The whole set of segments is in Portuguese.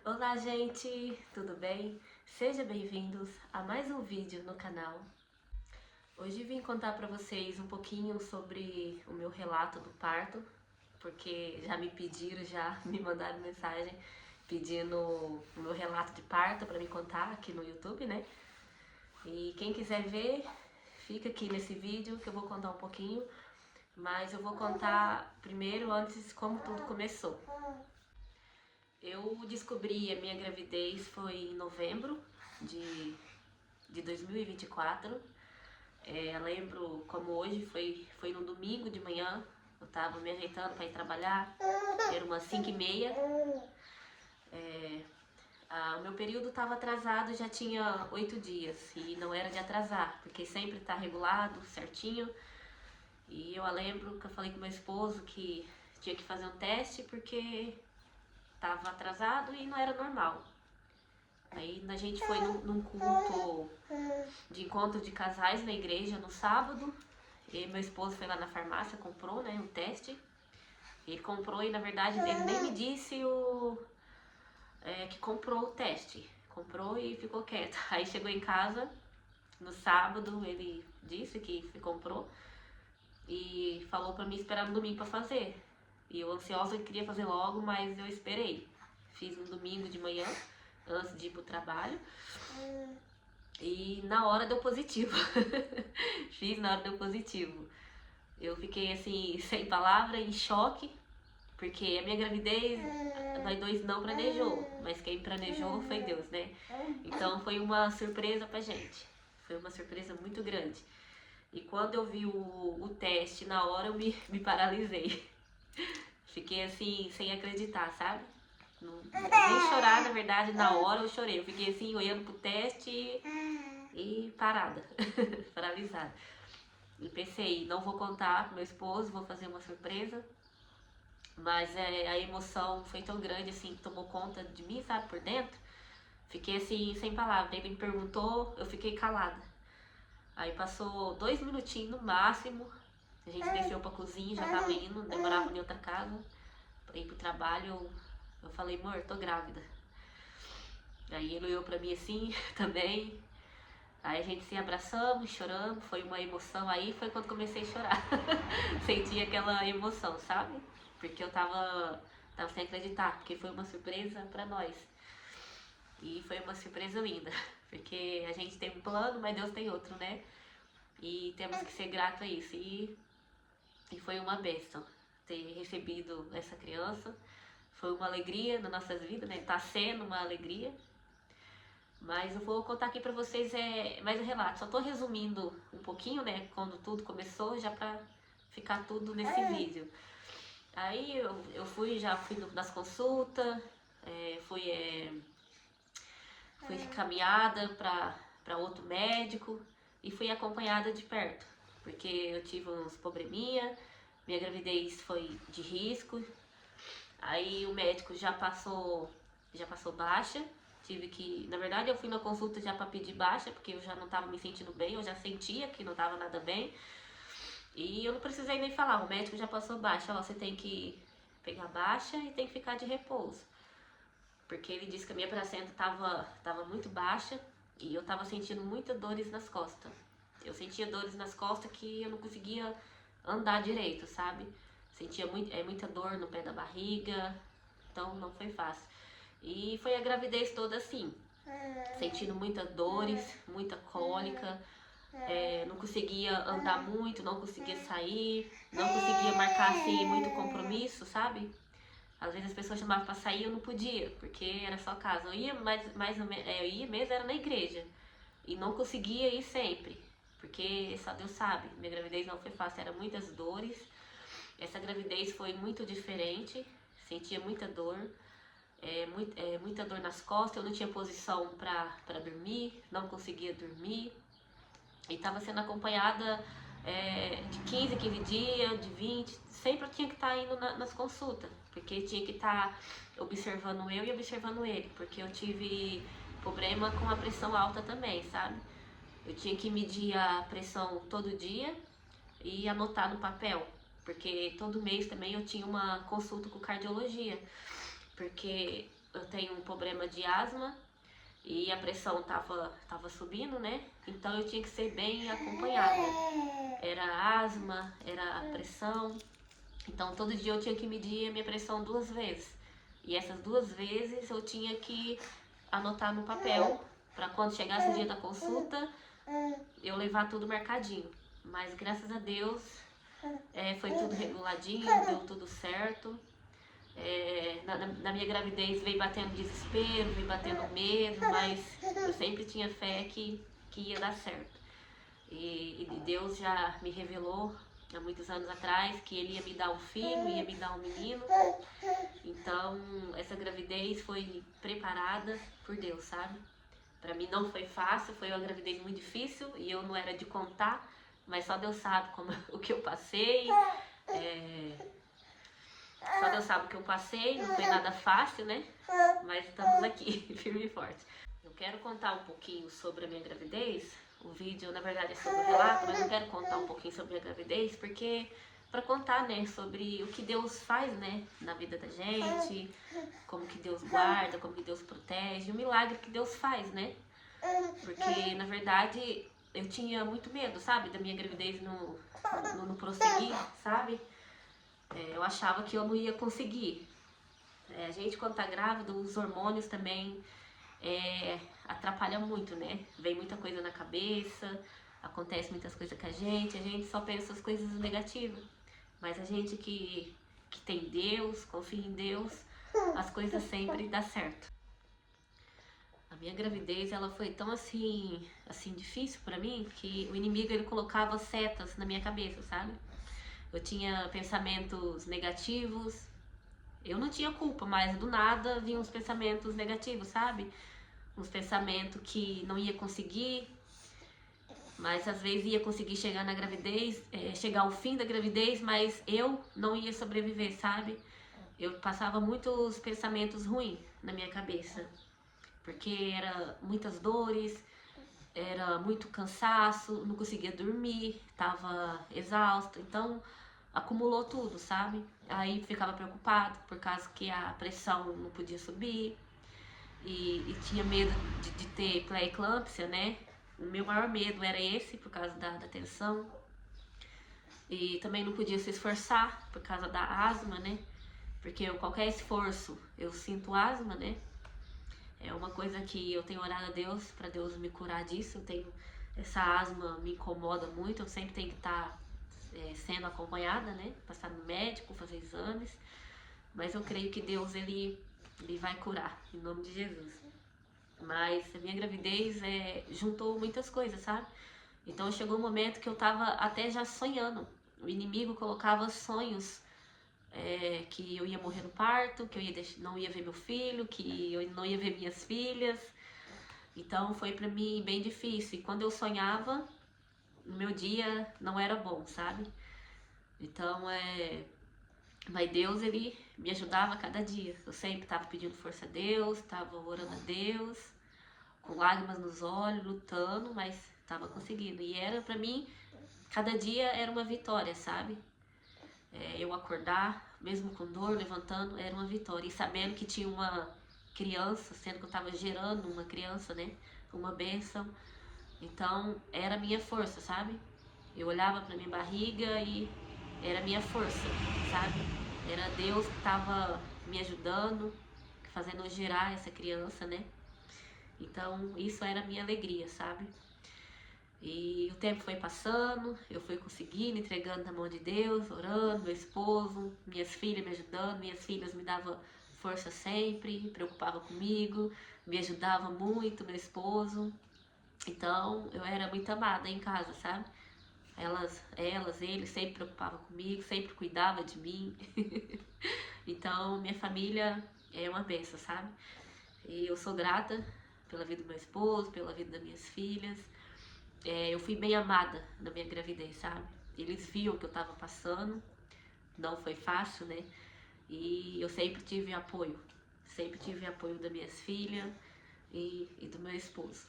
Olá, gente, tudo bem? Sejam bem-vindos a mais um vídeo no canal. Hoje vim contar para vocês um pouquinho sobre o meu relato do parto, porque já me pediram, já me mandaram mensagem pedindo o meu relato de parto para me contar aqui no YouTube, né? E quem quiser ver, fica aqui nesse vídeo que eu vou contar um pouquinho, mas eu vou contar primeiro antes como tudo começou. Eu descobri a minha gravidez foi em novembro de 2024. Lembro como hoje, foi no domingo de manhã. Eu tava me ajeitando para ir trabalhar, era umas 5h30. O meu período estava atrasado, já tinha 8 dias e não era de atrasar, porque sempre tá regulado, certinho. E eu lembro que eu falei com meu esposo que tinha que fazer um teste porque tava atrasado e não era normal. Aí a gente foi num culto de encontro de casais na igreja no sábado. E meu esposo foi lá na farmácia, comprou, né, um teste. Ele comprou e na verdade ele nem me disse que comprou o teste. Comprou e ficou quieto. Aí chegou em casa no sábado, ele disse que comprou e falou pra mim esperar no domingo pra fazer. E eu ansiosa queria fazer logo, mas eu esperei. Fiz no domingo de manhã, antes de ir pro trabalho. E na hora deu positivo. Fiz na hora deu positivo. Eu fiquei assim, sem palavra, em choque, porque a minha gravidez, nós dois não planejou, mas quem planejou foi Deus, né? Então foi uma surpresa pra gente. Foi uma surpresa muito grande. E quando eu vi o teste, na hora eu me paralisei. Fiquei assim, sem acreditar, sabe? Nem chorar, na verdade, na hora eu chorei. Eu fiquei assim, olhando pro teste e parada, paralisada. E pensei, não vou contar pro meu esposo, vou fazer uma surpresa. Mas a emoção foi tão grande, assim, que tomou conta de mim, sabe, por dentro. Fiquei assim, sem palavras. Ele me perguntou, eu fiquei calada. Aí passou 2 minutinhos no máximo. A gente desceu pra cozinha, já tava indo, demorava em outra casa pra ir pro trabalho. Eu falei, amor, tô grávida. Aí ele olhou pra mim assim, também. Aí a gente se abraçamos, choramos, foi uma emoção. Aí foi quando comecei a chorar. Senti aquela emoção, sabe? Porque eu tava sem acreditar, porque foi uma surpresa pra nós. E foi uma surpresa linda, porque a gente tem um plano, mas Deus tem outro, né? E temos que ser gratos a isso. E foi uma bênção ter recebido essa criança. Foi uma alegria nas nossas vidas, né? Tá sendo uma alegria. Mas eu vou contar aqui pra vocês mais um relato. Só tô resumindo um pouquinho, né? Quando tudo começou, já pra ficar tudo nesse vídeo. Aí eu já fui nas consultas, fui encaminhada pra outro médico e fui acompanhada de perto. Porque eu tive uns probleminha, minha gravidez foi de risco. Aí o médico já passou baixa. Tive que, na verdade eu fui na consulta já pra pedir baixa, porque eu já não tava me sentindo bem, eu já sentia que não tava nada bem. E eu não precisei nem falar, o médico já passou baixa, ó, você tem que pegar baixa e tem que ficar de repouso. Porque ele disse que a minha placenta tava muito baixa e eu tava sentindo muitas dores nas costas. Eu sentia dores nas costas que eu não conseguia andar direito, sabe? Sentia muita dor no pé da barriga, então não foi fácil. E foi a gravidez toda assim, sentindo muitas dores, muita cólica, não conseguia andar muito, não conseguia sair, não conseguia marcar assim muito compromisso, sabe? Às vezes as pessoas chamavam pra sair e eu não podia, porque era só casa. Eu ia eu ia mesmo, era na igreja. E não conseguia ir sempre, porque só Deus sabe, minha gravidez não foi fácil, eram muitas dores. Essa gravidez foi muito diferente, sentia muita dor, muita dor nas costas, eu não tinha posição pra dormir, não conseguia dormir. E estava sendo acompanhada de 15 dias, de 20, sempre eu tinha que estar indo nas consultas, porque tinha que estar observando eu e observando ele, porque eu tive problema com a pressão alta também, sabe? Eu tinha que medir a pressão todo dia e anotar no papel, porque todo mês também eu tinha uma consulta com cardiologia, porque eu tenho um problema de asma e a pressão tava subindo, né? Então eu tinha que ser bem acompanhada. Era asma, era a pressão. Então todo dia eu tinha que medir a minha pressão 2 vezes. E essas 2 vezes eu tinha que anotar no papel para quando chegasse o dia da consulta eu levar tudo marcadinho. Mas graças a Deus foi tudo reguladinho, deu tudo certo. Na minha gravidez veio batendo desespero, veio batendo medo, mas eu sempre tinha fé que ia dar certo. E Deus já me revelou há muitos anos atrás que Ele ia me dar um filho, ia me dar um menino. Então essa gravidez foi preparada por Deus, sabe? Pra mim não foi fácil, foi uma gravidez muito difícil e eu não era de contar, mas só Deus sabe o que eu passei. Só Deus sabe o que eu passei, não foi nada fácil, né? Mas estamos aqui, firme e forte. Eu quero contar um pouquinho sobre a minha gravidez. O vídeo, na verdade, é sobre o relato, mas eu quero contar um pouquinho sobre a gravidez, porque para contar, né, sobre o que Deus faz, né, na vida da gente, como que Deus guarda, como que Deus protege, o milagre que Deus faz, né? Porque, na verdade, eu tinha muito medo, sabe, da minha gravidez não prosseguir, sabe? Eu achava que eu não ia conseguir. A gente, quando tá grávida, os hormônios também atrapalham muito, né? Vem muita coisa na cabeça, acontece muitas coisas com a gente só pensa as coisas negativas. Mas a gente que tem Deus, confia em Deus, as coisas sempre dão certo. A minha gravidez, ela foi tão assim difícil pra mim, que o inimigo, ele colocava setas na minha cabeça, sabe? Eu tinha pensamentos negativos, eu não tinha culpa, mas do nada vinham uns pensamentos negativos, sabe? Uns pensamentos que não ia conseguir, mas às vezes ia conseguir chegar na gravidez, chegar ao fim da gravidez, mas eu não ia sobreviver, sabe? Eu passava muitos pensamentos ruins na minha cabeça, porque era muitas dores, era muito cansaço, não conseguia dormir, tava exausta, então acumulou tudo, sabe? Aí ficava preocupado por causa que a pressão não podia subir e tinha medo de ter pré-eclâmpsia, né? O meu maior medo era esse, por causa da tensão. E também não podia se esforçar por causa da asma, né? Porque qualquer esforço eu sinto asma, né? É uma coisa que eu tenho orado a Deus, para Deus me curar disso. Essa asma me incomoda muito, eu sempre tenho que estar sendo acompanhada, né? Passar no médico, fazer exames. Mas eu creio que Deus, ele vai curar, em nome de Jesus. Mas a minha gravidez juntou muitas coisas, sabe? Então chegou um momento que eu tava até já sonhando. O inimigo colocava sonhos que eu ia morrer no parto, que eu não ia ver meu filho, que eu não ia ver minhas filhas. Então foi pra mim bem difícil. E quando eu sonhava, o meu dia não era bom, sabe? Então mas Deus, ele me ajudava a cada dia. Eu sempre tava pedindo força a Deus, tava orando a Deus, com lágrimas nos olhos, lutando, mas tava conseguindo. E era pra mim, cada dia era uma vitória, sabe? Eu acordar, mesmo com dor, levantando, era uma vitória. E sabendo que tinha uma criança, sendo que eu tava gerando uma criança, né? Uma bênção. Então, era a minha força, sabe? Eu olhava pra minha barriga e era a minha força, sabe? Era Deus que tava me ajudando, fazendo eu gerar essa criança, né? Então, isso era a minha alegria, sabe? E o tempo foi passando, eu fui conseguindo, entregando na mão de Deus, orando, meu esposo, minhas filhas me ajudando, minhas filhas me davam força sempre, preocupavam comigo, me ajudavam muito, meu esposo. Então, eu era muito amada em casa, sabe? Eles sempre preocupavam comigo, sempre cuidavam de mim. Então, minha família é uma bênção, sabe? E eu sou grata pela vida do meu esposo, pela vida das minhas filhas. Eu fui bem amada na minha gravidez, sabe? Eles viam o que eu tava passando, não foi fácil, né? E eu sempre tive apoio das minhas filhas e do meu esposo.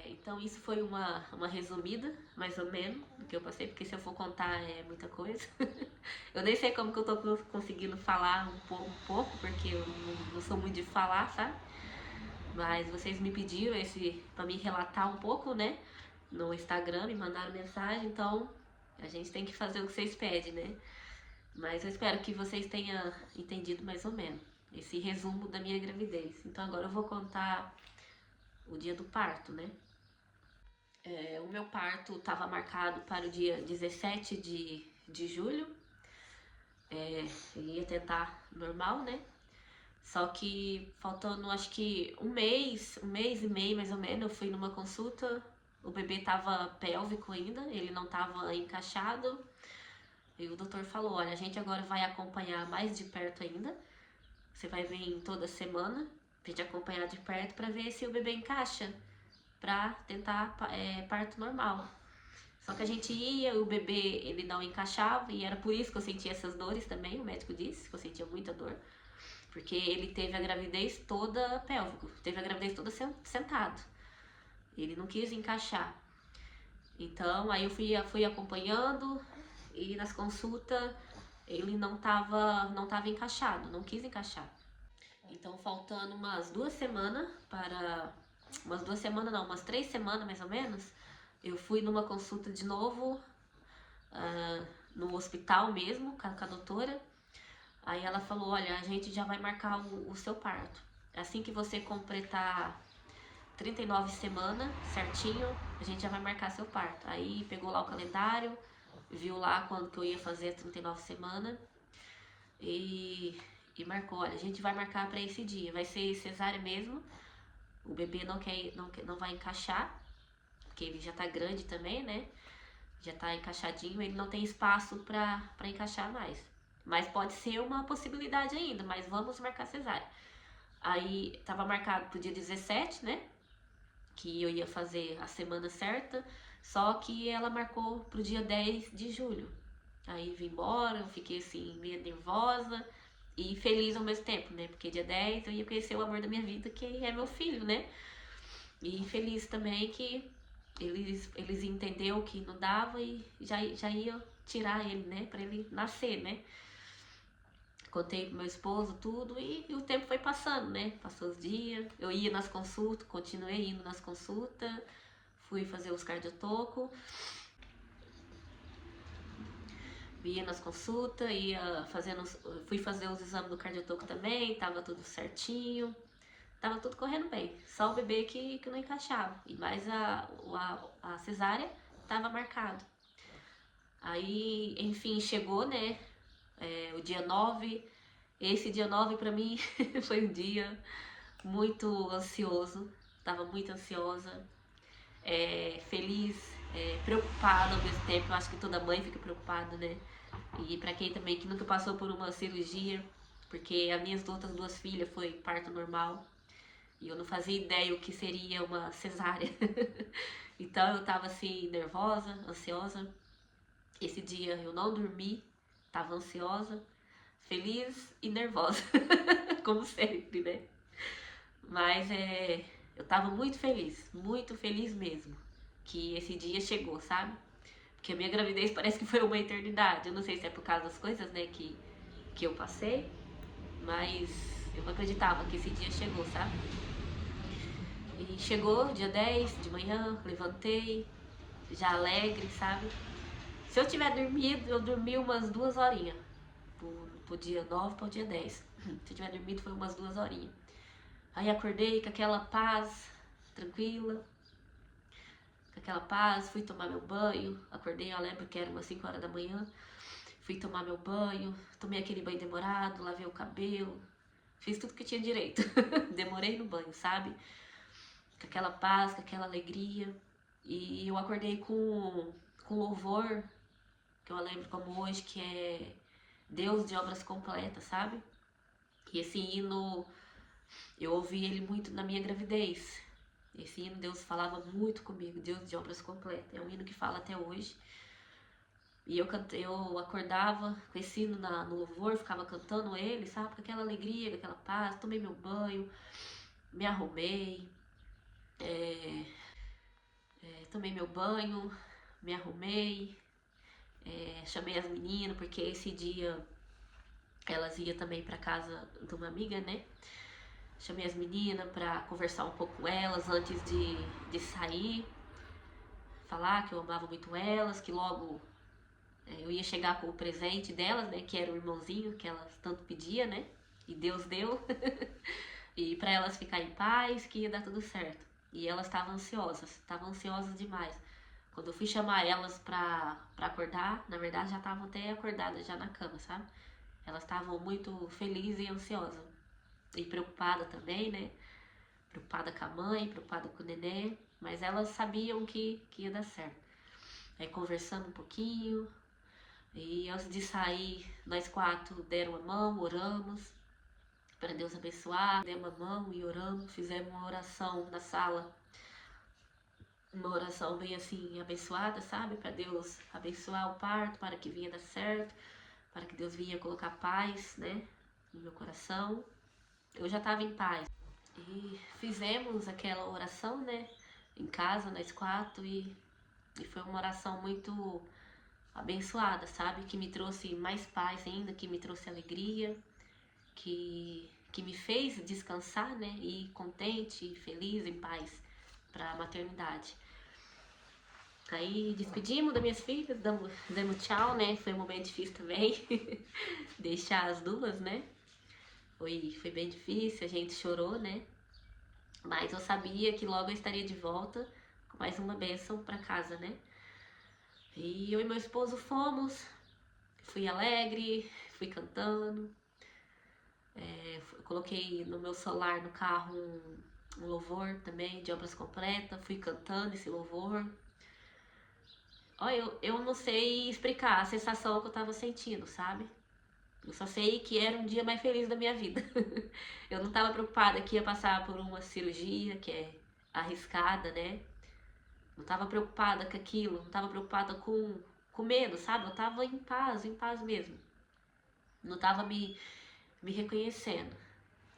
Então isso foi uma resumida, mais ou menos, do que eu passei, porque se eu for contar é muita coisa. Eu nem sei como que eu tô conseguindo falar um pouco, porque eu não sou muito de falar, sabe? Mas vocês me pediram pra me relatar um pouco, né? No Instagram, me mandaram mensagem, então a gente tem que fazer o que vocês pedem, né? Mas eu espero que vocês tenham entendido mais ou menos esse resumo da minha gravidez. Então agora eu vou contar o dia do parto, né? O meu parto estava marcado para o dia 17 de julho. Eu ia tentar normal, né? Só que faltando acho que um mês e meio mais ou menos, eu fui numa consulta. O bebê tava pélvico ainda, ele não tava encaixado. E o doutor falou: olha, a gente agora vai acompanhar mais de perto ainda. Você vai vir toda semana pra gente acompanhar de perto pra ver se o bebê encaixa, pra tentar parto normal. Só que a gente ia, o bebê ele não encaixava e era por isso que eu sentia essas dores também. O médico disse que eu sentia muita dor, porque ele teve a gravidez toda pélvico, teve a gravidez toda sentado. Ele não quis encaixar. Então aí eu fui acompanhando e nas consultas ele não tava encaixado, não quis encaixar. Então faltando umas 2 semanas para. Umas 3 semanas mais ou menos, eu fui numa consulta de novo, no hospital mesmo, com a doutora. Aí ela falou: olha, a gente já vai marcar o seu parto. Assim que você completar 39 semanas, certinho, a gente já vai marcar seu parto. Aí pegou lá o calendário, viu lá quando que eu ia fazer as 39 semanas e, e marcou: olha, a gente vai marcar para esse dia, vai ser cesárea mesmo. O bebê não vai encaixar, porque ele já tá grande também, né? Já tá encaixadinho, ele não tem espaço pra encaixar mais. Mas pode ser uma possibilidade ainda, mas vamos marcar cesárea. Aí tava marcado pro dia 17, né? Que eu ia fazer a semana certa, só que ela marcou pro dia 10 de julho. Aí vim embora, eu fiquei assim, meio nervosa e feliz ao mesmo tempo, né? Porque dia 10 eu ia conhecer o amor da minha vida, que é meu filho, né? E feliz também que eles entenderam que não dava e já ia tirar ele, né? Pra ele nascer, né? Contei pro meu esposo tudo e o tempo foi passando, né? Passou os dias, eu ia nas consultas, continuei indo nas consultas, fui fazer os cardiotocos, ia nas consultas, fui fazer os exames do cardiotoco também, tava tudo certinho. Tava tudo correndo bem, só o bebê que não encaixava. E mais a cesárea tava marcado. Aí, enfim, chegou, né? O dia 9. Esse dia 9 pra mim foi um dia muito ansioso. Tava muito ansiosa, feliz, preocupada ao mesmo tempo. Eu acho que toda mãe fica preocupada, né? E pra quem também que nunca passou por uma cirurgia, porque as minhas outras 2 filhas foi parto normal. E eu não fazia ideia o que seria uma cesárea. Então eu tava assim, nervosa, ansiosa. Esse dia eu não dormi, tava ansiosa, feliz e nervosa. Como sempre, né? Mas eu tava muito feliz mesmo. Que esse dia chegou, sabe? Porque a minha gravidez parece que foi uma eternidade. Eu não sei se é por causa das coisas, né, que eu passei. Mas eu não acreditava que esse dia chegou, sabe? E chegou dia 10 de manhã, levantei, já alegre, sabe? Se eu tiver dormido, eu dormi umas 2 horinhas. Pro dia 9 para o dia 10. Se eu tiver dormido, foi umas 2 horinhas. Aí acordei com aquela paz, tranquila. Com aquela paz, fui tomar meu banho. Acordei, eu lembro que era umas 5 horas da manhã. Fui tomar meu banho, tomei aquele banho demorado, lavei o cabelo. Fiz tudo que tinha direito. Demorei no banho, sabe? Com aquela paz, com aquela alegria. E eu acordei com louvor, que eu lembro como hoje, que é Deus de Obras Completas, sabe? E esse hino, eu ouvi ele muito na minha gravidez. Esse hino, Deus falava muito comigo, Deus de Obras Completas. É um hino que fala até hoje. E eu acordava com esse hino no louvor, ficava cantando ele, sabe? Com aquela alegria, com aquela paz. Tomei meu banho, me arrumei. Tomei meu banho, me arrumei, chamei as meninas, porque esse dia elas iam também para casa de uma amiga, né? Chamei as meninas para conversar um pouco com elas antes de sair, falar que eu amava muito elas, que logo eu ia chegar com o presente delas, né? Que era o irmãozinho que elas tanto pediam, né? E Deus deu. E para elas ficarem em paz, que ia dar tudo certo. E elas estavam ansiosas demais. Quando eu fui chamar elas pra acordar, na verdade já estavam até acordadas já na cama, sabe? Elas estavam muito felizes e ansiosas. E preocupada também, né? Preocupada com a mãe, preocupada com o neném. Mas elas sabiam que ia dar certo. Aí conversando um pouquinho. E antes de sair, nós 4 deram a mão, oramos para Deus abençoar. Demos a mão e oramos. Fizemos uma oração na sala. Uma oração bem assim abençoada, sabe? Para Deus abençoar o parto, para que vinha dar certo, para que Deus vinha colocar paz, né, no meu coração. Eu já estava em paz. E fizemos aquela oração, né, em casa, nós 4, e foi uma oração muito abençoada, sabe? Que me trouxe mais paz ainda, que me trouxe alegria, que me fez descansar, né, e contente, feliz, em paz para a maternidade. Aí despedimos das minhas filhas, demos tchau, né? Foi um momento difícil também, deixar as duas, né? Foi bem difícil, a gente chorou, né? Mas eu sabia que logo eu estaria de volta com mais uma bênção para casa, né? E eu e meu esposo fomos, fui alegre, fui cantando, coloquei no meu celular, no carro, um louvor também de obras completas, fui cantando esse louvor. Olha, eu não sei explicar a sensação que eu tava sentindo, sabe? Eu só sei que era um dia mais feliz da minha vida. Eu não tava preocupada que ia passar por uma cirurgia que é arriscada, né? Não tava preocupada com aquilo, não tava preocupada com medo, sabe? Eu tava em paz mesmo. Não tava me reconhecendo.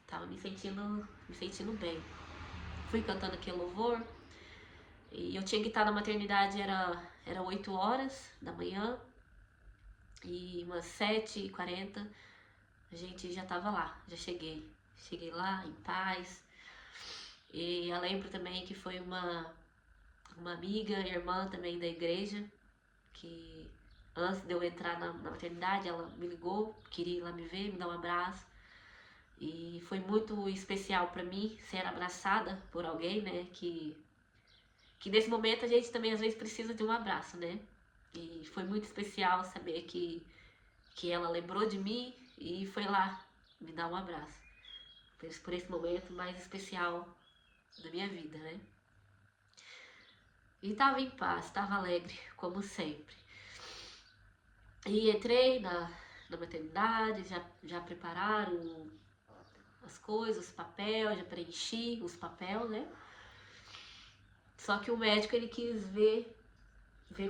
Tava me sentindo bem. Fui cantando aquele louvor. E eu tinha que estar na maternidade, era 8 horas da manhã. E umas 7h40 a gente já tava lá, já cheguei. Cheguei lá em paz. E eu lembro também que foi uma amiga, irmã também da igreja, que antes de eu entrar na maternidade, ela me ligou, queria ir lá me ver, me dar um abraço. E foi muito especial para mim ser abraçada por alguém, né, que nesse momento a gente também às vezes precisa de um abraço, né? E foi muito especial saber que ela lembrou de mim e foi lá me dar um abraço. Por esse momento mais especial da minha vida, né? E tava em paz, tava alegre, como sempre. E entrei na maternidade, já prepararam as coisas, os papéis, já preenchi os papéis, né? Só que o médico, ele quis ver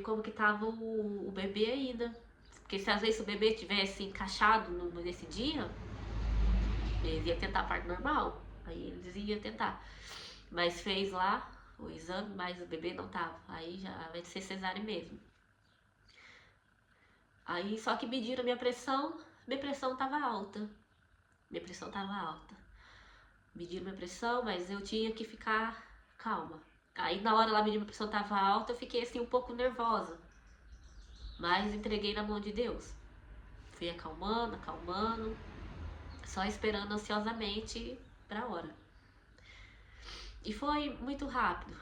como que tava o bebê ainda. Porque se às vezes o bebê tivesse encaixado nesse dia, eles iam tentar a parte normal. Aí eles iam tentar. Mas fez lá o exame, mas o bebê não tava. Aí já vai ser cesárea mesmo. Aí só que mediram minha pressão tava alta. Minha pressão tava alta. Mediram minha pressão, mas eu tinha que ficar calma. Aí na hora lá mediram minha pressão tava alta, eu fiquei assim um pouco nervosa. Mas entreguei na mão de Deus. Fui acalmando, só esperando ansiosamente pra hora. E foi muito rápido.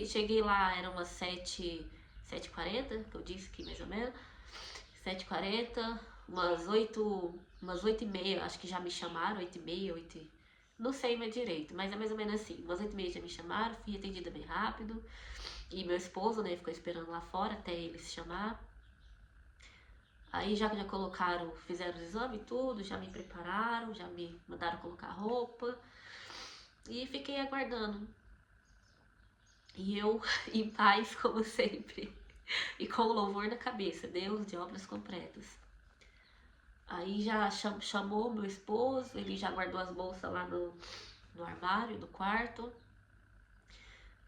Cheguei lá, eram umas 7h40, que eu disse que mais ou menos. 7h40, umas 8h30, acho que já me chamaram, 8h30, não sei mais direito, mas é mais ou menos assim. Umas 8h30 já me chamaram, fui atendida bem rápido. E meu esposo, né, ficou esperando lá fora até ele se chamar. Aí já colocaram, fizeram o exame e tudo, já me prepararam, já me mandaram colocar roupa. E fiquei aguardando. E eu em paz, como sempre. E com o louvor na cabeça, Deus de obras completas. Aí já chamou meu esposo, ele já guardou as bolsas lá no armário do quarto.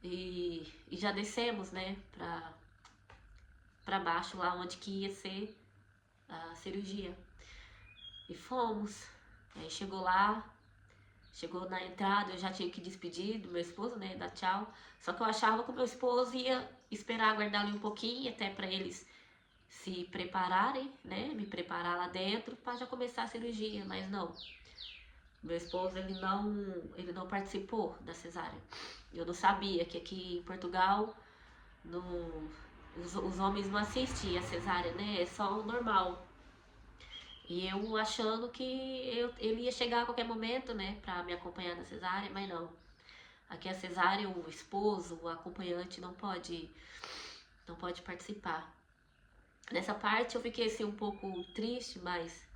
e já descemos, né, pra baixo, lá onde que ia ser a cirurgia. E fomos. Aí chegou na entrada, eu já tinha que despedir do meu esposo, né, dar tchau. Só que eu achava que o meu esposo ia esperar, aguardar ali um pouquinho, até para eles se prepararem, né, me preparar lá dentro para já começar a cirurgia, mas não. Meu esposo, ele não participou da cesárea. Eu não sabia que aqui em Portugal não, os homens não assistem a cesárea, né, é só o normal. E eu achando que ele ia chegar a qualquer momento, né, pra me acompanhar na cesárea, mas não. Aqui a cesárea, o esposo, o acompanhante não pode participar. Nessa parte eu fiquei assim um pouco triste, mas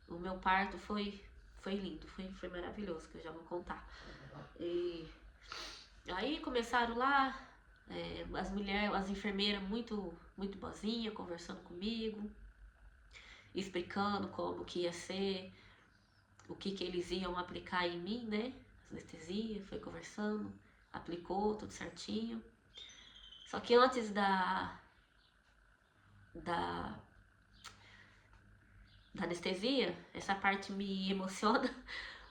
o meu parto foi lindo, foi maravilhoso, que eu já vou contar. E aí começaram lá, as enfermeiras muito boazinhas, conversando comigo, explicando como que ia ser, o que eles iam aplicar em mim, né? Anestesia, foi conversando, aplicou tudo certinho. Só que antes da, da anestesia, essa parte me emociona,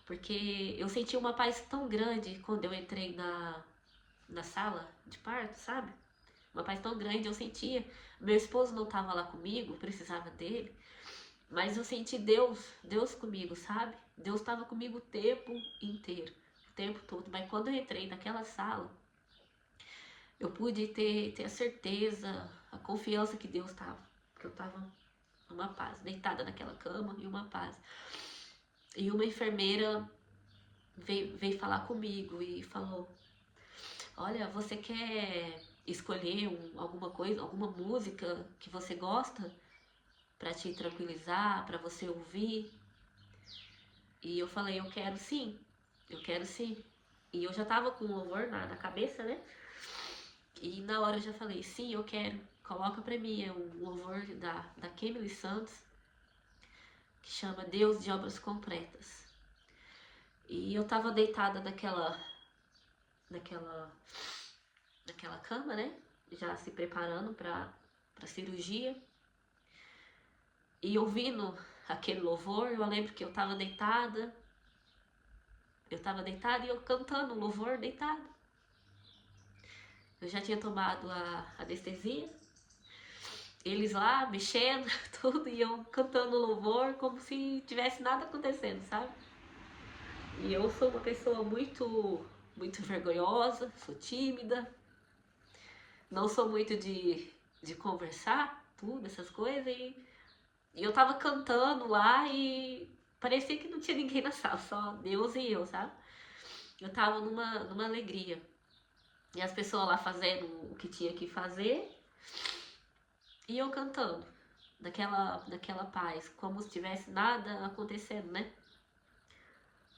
porque eu senti uma paz tão grande quando eu entrei na sala de parto, sabe? Uma paz tão grande eu sentia. Meu esposo não estava lá comigo, precisava dele, mas eu senti Deus comigo, sabe? Deus estava comigo o tempo inteiro, o tempo todo. Mas quando eu entrei naquela sala, eu pude ter a certeza, a confiança que Deus estava. Que eu estava numa paz, deitada naquela cama e uma paz. E uma enfermeira veio falar comigo e falou: olha, você quer escolher alguma coisa, alguma música que você gosta para te tranquilizar, para você ouvir? E eu falei: eu quero sim, eu quero sim. E eu já tava com o louvor na cabeça, né? E na hora eu já falei: sim, eu quero. Coloca pra mim, é um louvor da Kemily Santos, que chama Deus de Obras Completas. E eu tava deitada naquela cama, né? Já se preparando pra cirurgia. E ouvindo aquele louvor, eu lembro que eu tava deitada e eu cantando o louvor deitada. Eu já tinha tomado a anestesia, eles lá mexendo, tudo, e eu cantando louvor como se tivesse nada acontecendo, sabe? E eu sou uma pessoa muito vergonhosa, sou tímida, não sou muito de conversar, tudo, essas coisas, e eu tava cantando lá e parecia que não tinha ninguém na sala, só Deus e eu, sabe? Eu tava numa alegria. E as pessoas lá fazendo o que tinha que fazer e eu cantando, daquela paz, como se tivesse nada acontecendo, né?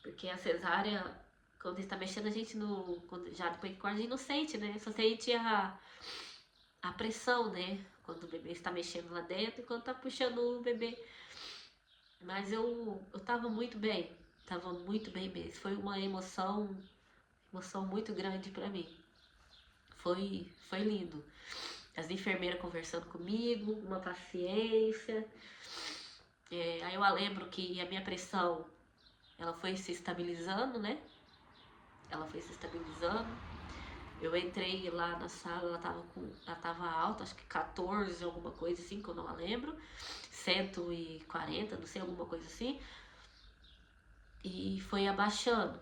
Porque a cesárea, quando está mexendo, a gente não. Já depois que acorda, a gente não sente, né? Só sente a pressão, né? Quando o bebê está mexendo lá dentro e quando tá puxando o bebê. Mas eu tava muito bem mesmo. Foi uma emoção muito grande para mim. Foi lindo. As enfermeiras conversando comigo, uma paciência. Aí eu lembro que a minha pressão, ela foi se estabilizando, né? Ela foi se estabilizando. Eu entrei lá na sala, ela tava alta, acho que 14, alguma coisa assim, que eu não lembro. 140, não sei, alguma coisa assim. E foi abaixando.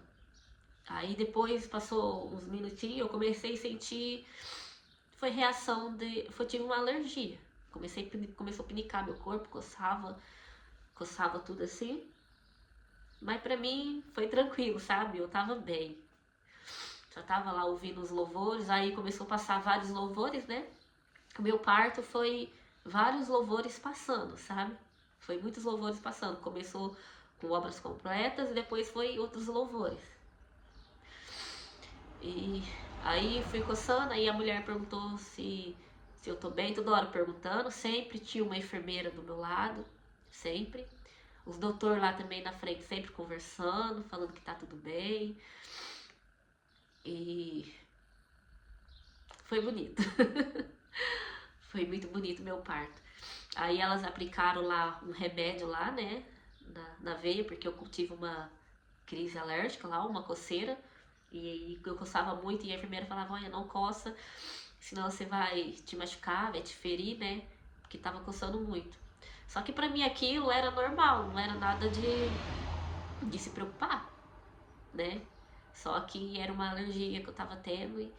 Aí depois passou uns minutinhos, eu comecei a sentir, foi reação tive uma alergia. Começou a pinicar meu corpo, coçava tudo assim. Mas pra mim foi tranquilo, sabe? Eu tava bem. Já tava lá ouvindo os louvores, aí começou a passar vários louvores, né? O meu parto foi vários louvores passando, sabe? Foi muitos louvores passando. Começou com obras completas e depois foi outros louvores. E aí fui coçando, aí a mulher perguntou se eu tô bem, toda hora perguntando. Sempre tinha uma enfermeira do meu lado, sempre. Os doutores lá também na frente, sempre conversando, falando que tá tudo bem. E foi bonito. Foi muito bonito meu parto. Aí elas aplicaram lá um remédio lá, né, na veia, porque eu tive uma crise alérgica lá, uma coceira. E aí eu coçava muito e a enfermeira falava, olha, não coça, senão você vai te machucar, vai te ferir, né? Porque tava coçando muito. Só que pra mim aquilo era normal, não era nada de se preocupar, né? Só que era uma alergia que eu tava tendo e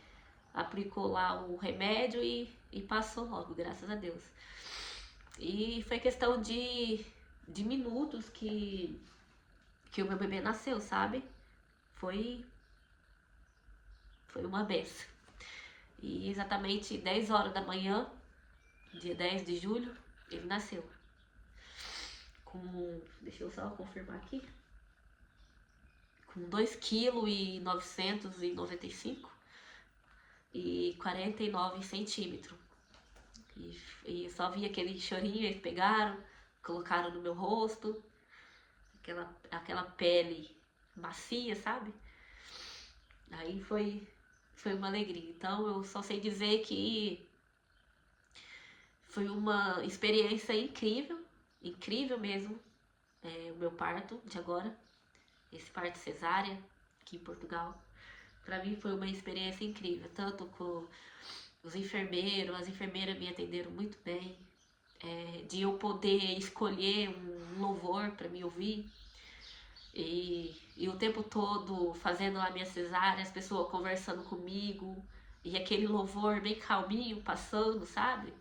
aplicou lá o remédio e passou logo, graças a Deus. E foi questão de minutos que o meu bebê nasceu, sabe? Foi uma benção. E exatamente 10 horas da manhã, dia 10 de julho, ele nasceu. Deixa eu só confirmar aqui. Com 2,995 kg e 49 centímetros. E só vi aquele chorinho, eles pegaram, colocaram no meu rosto, aquela pele macia, sabe? Aí foi uma alegria. Então eu só sei dizer que foi uma experiência incrível, incrível mesmo, o meu parto de agora, esse parto cesárea aqui em Portugal. Pra mim foi uma experiência incrível, tanto com os enfermeiros, as enfermeiras me atenderam muito bem, de eu poder escolher um louvor para me ouvir. E o tempo todo fazendo lá minha cesárea, as pessoas conversando comigo, e aquele louvor bem calminho passando, sabe?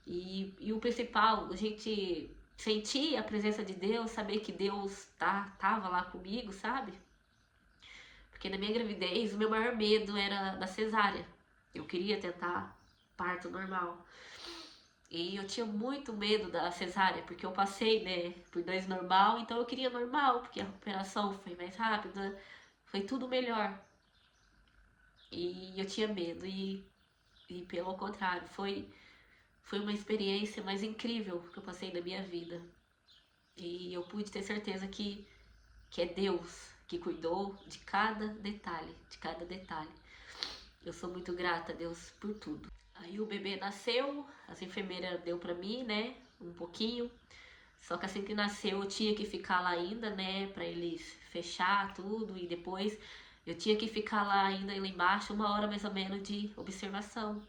E o principal, a gente sentir a presença de Deus, saber que Deus tava lá comigo, sabe? Porque na minha gravidez, o meu maior medo era da cesárea. Eu queria tentar parto normal. E eu tinha muito medo da cesárea, porque eu passei, né, por 2 normal, então eu queria normal, porque a recuperação foi mais rápida, foi tudo melhor. E eu tinha medo, e pelo contrário, foi uma experiência mais incrível que eu passei na minha vida. E eu pude ter certeza que é Deus que cuidou de cada detalhe, de cada detalhe. Eu sou muito grata a Deus por tudo. Aí o bebê nasceu, as enfermeiras deu pra mim, né, um pouquinho. Só que assim que nasceu eu tinha que ficar lá ainda, né, pra eles fechar tudo. E depois eu tinha que ficar lá ainda, lá embaixo, 1 hora mais ou menos de observação.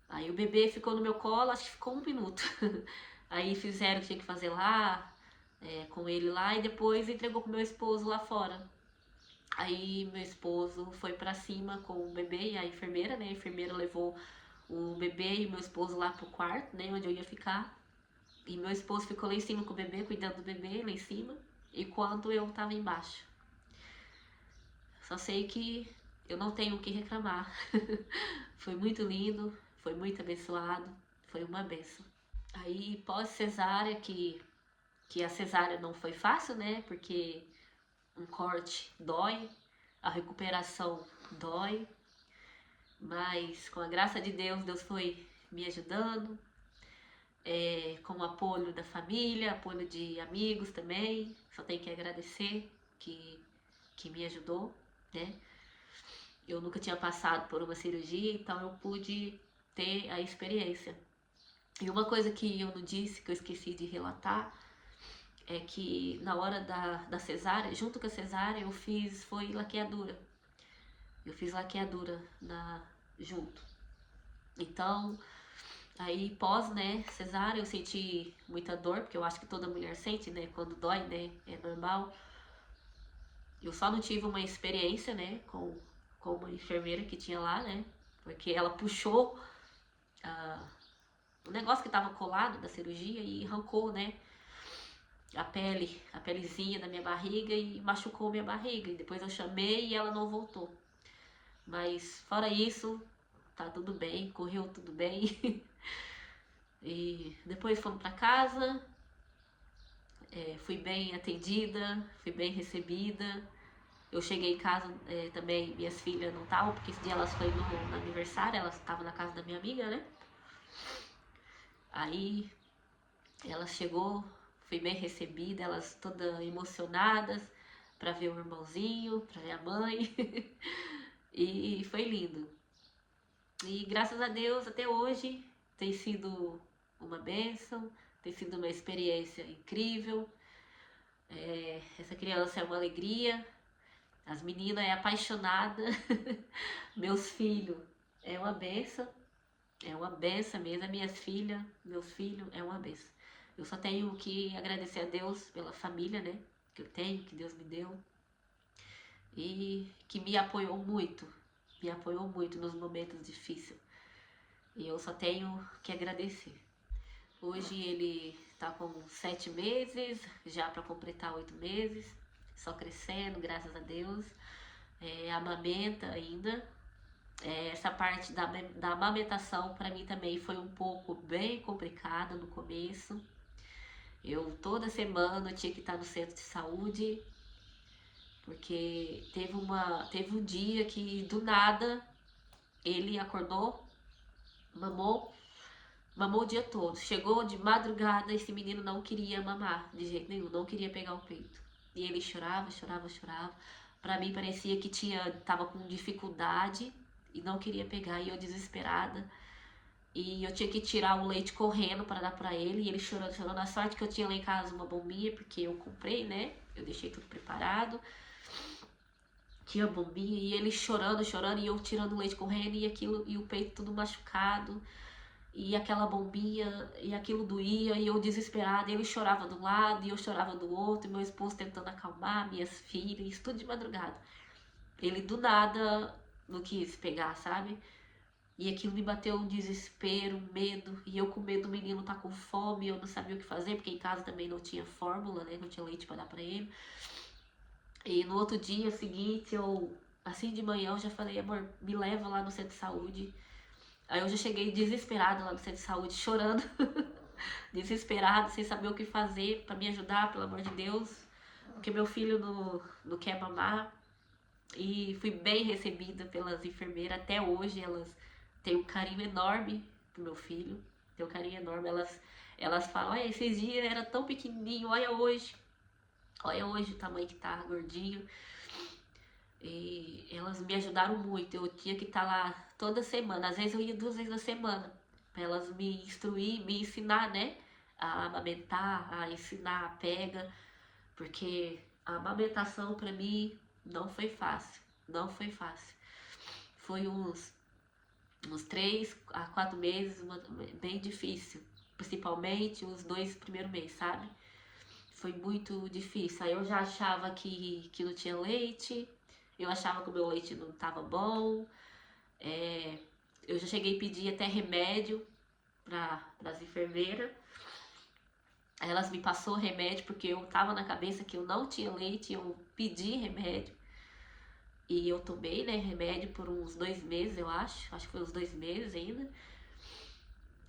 Aí o bebê ficou no meu colo, acho que ficou 1 minuto. Aí fizeram o que tinha que fazer lá, com ele lá, e depois entregou pro meu esposo lá fora. Aí meu esposo foi pra cima com o bebê e a enfermeira, né? A enfermeira levou o bebê e meu esposo lá pro quarto, né? Onde eu ia ficar. E meu esposo ficou lá em cima com o bebê, cuidando do bebê lá em cima, enquanto eu tava embaixo. Só sei que eu não tenho o que reclamar. Foi muito lindo, foi muito abençoado, foi uma benção. Aí pós cesárea, que a cesárea não foi fácil, né? Porque um corte dói, a recuperação dói, mas com a graça de Deus, Deus foi me ajudando, com o apoio da família, apoio de amigos também. Só tenho que agradecer que me ajudou, né? Eu nunca tinha passado por uma cirurgia, então eu pude ter a experiência. E uma coisa que eu não disse, que eu esqueci de relatar, é que na hora da cesárea, junto com a cesárea, foi laqueadura. Eu fiz laqueadura junto. Então, aí pós, né, cesárea, eu senti muita dor, porque eu acho que toda mulher sente, né, quando dói, né, é normal. Eu só não tive uma experiência, né, com uma enfermeira que tinha lá, né, porque ela puxou o negócio que tava colado da cirurgia e arrancou, né, a pelezinha da minha barriga e machucou minha barriga. E depois eu chamei e ela não voltou. Mas fora isso, tá tudo bem, correu tudo bem. E depois fomos pra casa, fui bem atendida, fui bem recebida. Eu cheguei em casa também, minhas filhas não estavam, porque esse dia elas foram no aniversário, elas estavam na casa da minha amiga, né? Aí ela chegou, fui bem recebida, elas todas emocionadas pra ver o irmãozinho, pra ver a mãe. E foi lindo. E graças a Deus, até hoje, tem sido uma bênção, tem sido uma experiência incrível. Essa criança é uma alegria, as meninas é apaixonada, meus filhos é uma benção mesmo, as minhas filhas, meus filhos, é uma benção. Eu só tenho que agradecer a Deus pela família, né, que eu tenho, que Deus me deu, e que me apoiou muito nos momentos difíceis. E eu só tenho que agradecer. Hoje ele tá com 7 meses, já para completar 8 meses, só crescendo, graças a Deus. Amamenta ainda. Essa parte da amamentação para mim também foi um pouco bem complicada no começo. Eu toda semana tinha que estar no centro de saúde, porque teve um dia que do nada ele acordou, mamou, mamou o dia todo. Chegou de madrugada, esse menino não queria mamar de jeito nenhum, não queria pegar o peito. E ele chorava, chorava, chorava. Pra mim parecia que tava com dificuldade e não queria pegar. E eu desesperada. E eu tinha que tirar o leite correndo para dar pra ele. E ele chorando, chorando. A sorte que eu tinha lá em casa uma bombinha, porque eu comprei, né? Eu deixei tudo preparado. Tinha bombinha e ele chorando, chorando. E eu tirando o leite correndo e aquilo, e o peito tudo machucado. E aquela bombinha, e aquilo doía, e eu desesperada, e ele chorava de um lado, e eu chorava do outro, e meu esposo tentando acalmar, minhas filhas, isso tudo de madrugada. Ele do nada não quis pegar, sabe? E aquilo me bateu um desespero, um medo, e eu com medo do menino tá com fome, eu não sabia o que fazer, porque em casa também não tinha fórmula, né? Não tinha leite para dar pra ele. E no outro dia seguinte, assim de manhã, eu já falei, amor, me leva lá no centro de saúde. Aí eu já cheguei desesperada lá no centro de saúde, chorando, desesperada, sem saber o que fazer para me ajudar, pelo amor de Deus, porque meu filho não quer mamar. E fui bem recebida pelas enfermeiras, até hoje elas têm um carinho enorme pro meu filho, tem um carinho enorme, elas falam, olha, esses dias era tão pequenininho, olha hoje o tamanho que tá, gordinho. E elas me ajudaram muito. Eu tinha que estar lá toda semana. Às vezes eu ia 2 vezes na semana. Pra elas me instruir, me ensinar, né? A amamentar, a ensinar a pega. Porque a amamentação pra mim não foi fácil. Não foi fácil. Foi uns 3 a 4 meses bem difícil. Principalmente os 2 primeiros meses, sabe? Foi muito difícil. Aí eu já achava que não tinha leite. Eu achava que o meu leite não estava bom. Eu já cheguei a pedir até remédio para as enfermeiras. Aí elas me passou remédio porque eu tava na cabeça que eu não tinha leite. Eu pedi remédio. E eu tomei, né, remédio por uns 2 meses, eu acho. Acho que foi uns 2 meses ainda.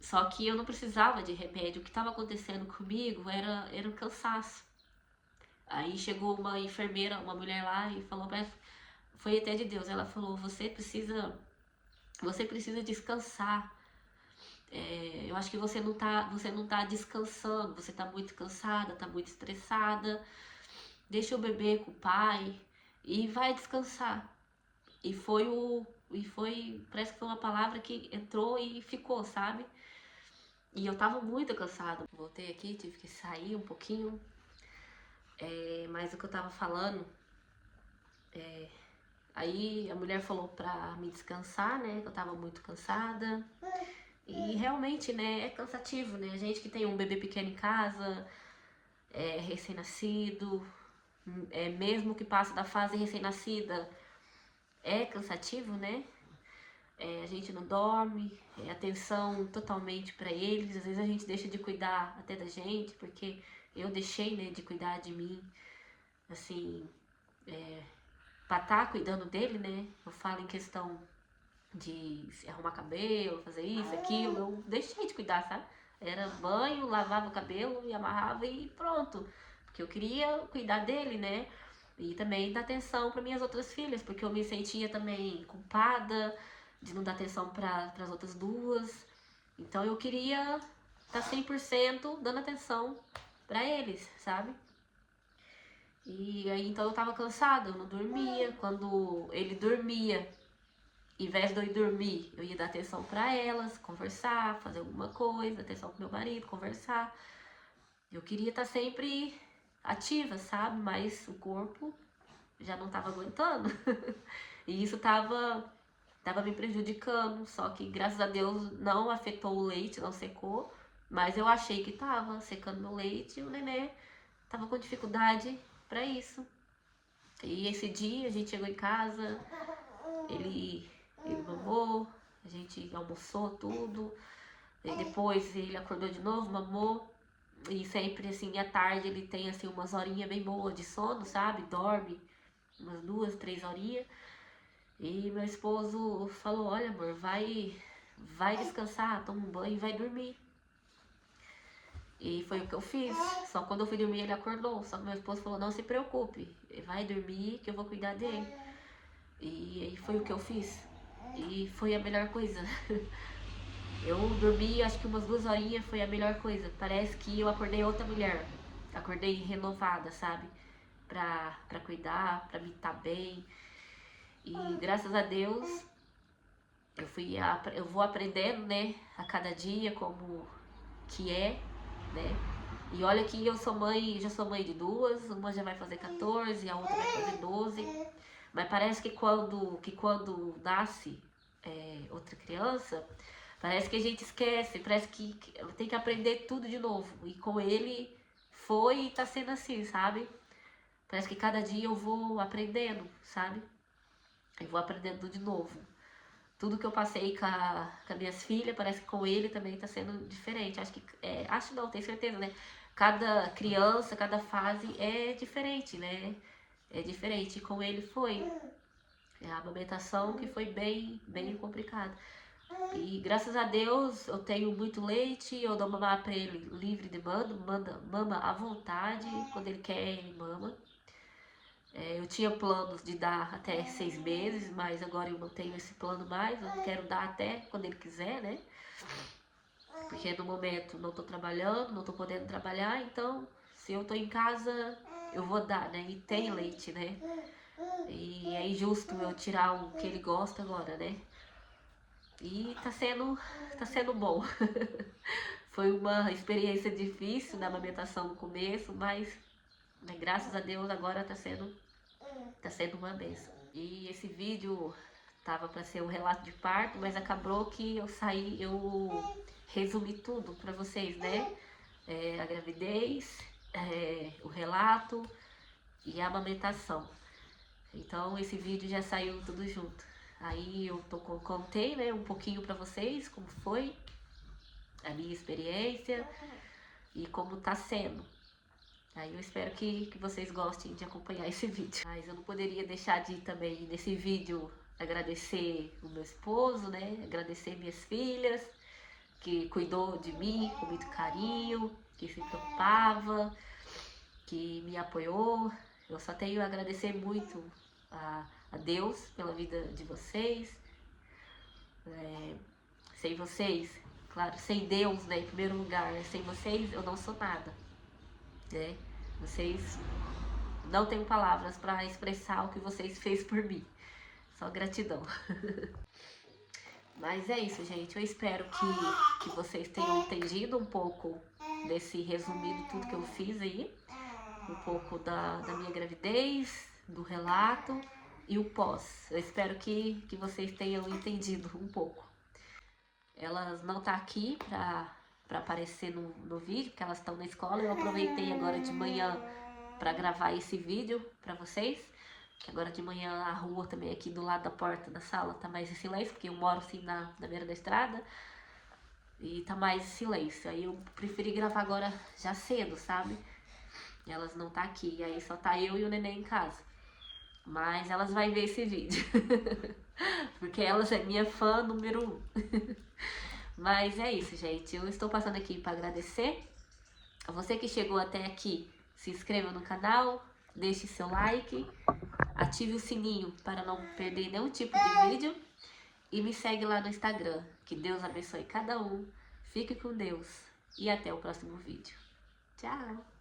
Só que eu não precisava de remédio. O que estava acontecendo comigo era um cansaço. Aí chegou uma enfermeira, uma mulher lá e falou, foi até de Deus, ela falou, você precisa descansar. Eu acho que você não tá descansando, você tá muito cansada, tá muito estressada. Deixa o bebê com o pai e vai descansar. Parece que foi uma palavra que entrou e ficou, sabe? E eu tava muito cansada. Voltei aqui, tive que sair um pouquinho. Mas o que eu tava falando, aí a mulher falou pra me descansar, né? Que eu tava muito cansada. E realmente, né, é cansativo, né? A gente que tem um bebê pequeno em casa, recém-nascido, mesmo que passe da fase recém-nascida, é cansativo, né? A gente não dorme, atenção totalmente pra eles. Às vezes a gente deixa de cuidar até da gente, porque eu deixei, né, de cuidar de mim, assim, pra estar cuidando dele, né? Eu falo em questão de arrumar cabelo, fazer isso, aquilo, eu deixei de cuidar, sabe? Era banho, lavava o cabelo e amarrava e pronto. Porque eu queria cuidar dele, né? E também dar atenção para minhas outras filhas, porque eu me sentia também culpada de não dar atenção para as outras duas. Então eu queria estar 100% dando atenção para eles, sabe? E aí então eu tava cansada, eu não dormia. Quando ele dormia, Em vez de eu ir dormir, eu ia dar atenção pra elas, conversar, fazer alguma coisa, atenção pro meu marido, conversar. Eu queria estar sempre ativa, sabe? Mas o corpo já não tava aguentando. E isso tava me prejudicando. Só que, graças a Deus, não afetou o leite, não secou. Mas eu achei que tava secando meu leite e o nenê tava com dificuldade pra isso. E esse dia a gente chegou em casa, ele mamou, a gente almoçou tudo. E depois ele acordou de novo, mamou. E sempre assim, à tarde ele tem assim umas horinhas bem boas de sono, sabe? Dorme umas 2, 3 horinhas. E meu esposo falou, olha amor, vai descansar, toma um banho e vai dormir. E foi o que eu fiz. Só quando eu fui dormir ele acordou. Só que meu esposo falou, não se preocupe, vai dormir que eu vou cuidar dele. E aí foi o que eu fiz. E foi a melhor coisa. Eu dormi acho que umas 2 horinhas, foi a melhor coisa. Parece que eu acordei outra mulher. Acordei renovada, sabe? Pra cuidar, pra me estar bem. E graças a Deus eu vou aprendendo, né? A cada dia como que é, né? E olha que eu sou mãe, já sou mãe de 2, uma já vai fazer 14, a outra vai fazer 12. Mas parece que quando nasce outra criança, parece que a gente esquece, parece que tem que aprender tudo de novo. E com ele foi e tá sendo assim, sabe? Parece que cada dia eu vou aprendendo, sabe? Eu vou aprendendo tudo de novo. Tudo que eu passei com as minhas filhas, parece que com ele também tá sendo diferente. Acho não, tenho certeza, né? Cada criança, cada fase é diferente, né? É diferente. E com ele foi. É a amamentação que foi bem complicada. E graças a Deus eu tenho muito leite, eu dou mamar pra ele livre de mama à vontade, quando ele quer ele mama. Eu tinha planos de dar até 6 meses, mas agora eu não tenho esse plano mais, eu quero dar até quando ele quiser, né? Porque no momento não tô trabalhando, não tô podendo trabalhar, então se eu tô em casa eu vou dar, né? E tem leite, né? E é injusto eu tirar o que ele gosta agora, né? E tá sendo bom. Foi uma experiência difícil na amamentação no começo, mas né, graças a Deus agora tá sendo uma bênção. E esse vídeo tava para ser um relato de parto, mas acabou que eu resumi tudo para vocês, né? A gravidez, o relato e a amamentação. Então esse vídeo já saiu tudo junto. Aí eu contei, né, um pouquinho para vocês como foi a minha experiência e como tá sendo. Aí eu espero que vocês gostem de acompanhar esse vídeo. Mas eu não poderia deixar de também, nesse vídeo, agradecer o meu esposo, né? Agradecer minhas filhas, que cuidou de mim com muito carinho, que se preocupava, que me apoiou. Eu só tenho a agradecer muito a Deus pela vida de vocês. Sem vocês, claro, sem Deus, né, em primeiro lugar, sem vocês eu não sou nada, né? Vocês não tenho palavras para expressar o que vocês fez por mim. Só gratidão. Mas é isso, gente. Eu espero que vocês tenham entendido um pouco desse resumido tudo que eu fiz aí. Um pouco da minha gravidez, do relato e o pós. Eu espero que vocês tenham entendido um pouco. Elas não tá aqui pra aparecer no vídeo, porque elas estão na escola. Eu aproveitei agora de manhã para gravar esse vídeo para vocês, que agora de manhã a rua também aqui do lado da porta da sala tá mais em silêncio, porque eu moro assim na beira da estrada e tá mais em silêncio. Aí eu preferi gravar agora já cedo, sabe? E elas não tá aqui, aí só tá eu e o neném em casa. Mas elas vão ver esse vídeo, porque elas é minha fã número 1. Mas é isso, gente. Eu estou passando aqui para agradecer a você que chegou até aqui. Se inscreva no canal, deixe seu like, ative o sininho para não perder nenhum tipo de vídeo e me segue lá no Instagram. Que Deus abençoe cada um, fique com Deus e até o próximo vídeo. Tchau!